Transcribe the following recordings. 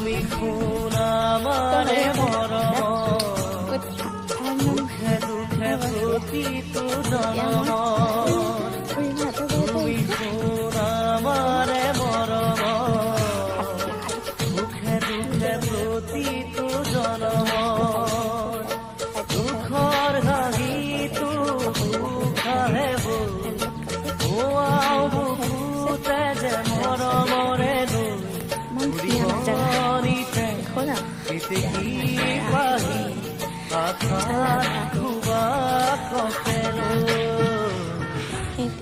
তুমি কোন আমাৰে মৰম দুখে দুখে প্ৰতিটো জনম তুমি কোন আমাৰে মৰম দুখে দুখে প্ৰতিটো জনম দুখৰ হাঁহিটো সুখাহে বল বুকুতে যে মৰমৰে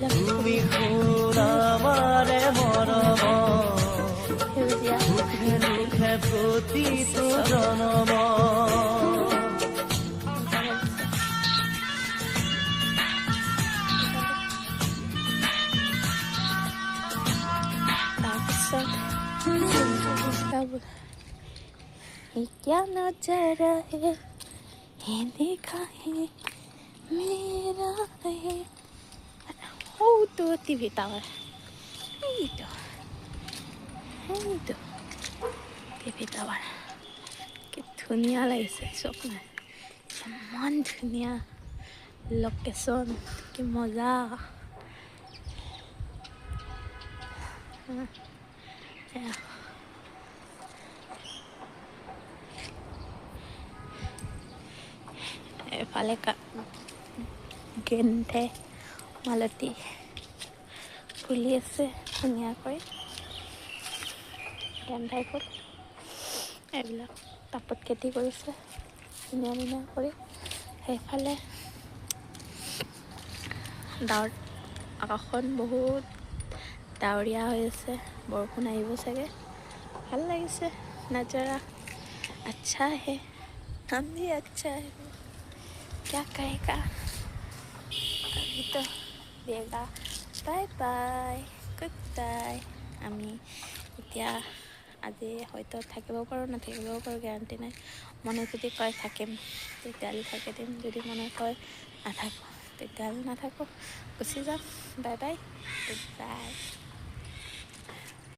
তুমি কোন আমাৰে মৰম দুখে দুখে প্ৰতিটো জনম क्या नजारा है ये देखा है मेरा है ओ तो TV tower itu TV tower কি ধুনীয়া লাগিছে স্বপ্ন ইমান ধুনীয়া লোকেশ্যন কি মজা এফালে গেন্ধে মালতী ফুলি আছে ধুনীয়াকৈ গেন্ধাই ফুল এইবিলাক টাবত খেতি কৰিছে ধুনীয়া ধুনীয়া কৰি সেইফালে আকাশখন বহুত ডাৱৰীয়া হৈ আছে বৰষুণ আহিব চাগে ভাল লাগিছে নজাৰা अच्छा है हम भी अच्छा है क्या कहेगा अभी तो देगा बाय बाय गुड बाय আমি এতিয়া আজি হয়তো থাকিব পাৰোঁ নাথাকিবও পাৰোঁ গেৰাণ্টি নাই মনে যদি কয় থাকিম তেতিয়াহ'লে থাকি দিম যদি মনে কয় নাথাকোঁ তেতিয়াহ'লে নাথাকোঁ গুচি যাম বাই বাই গুড বাই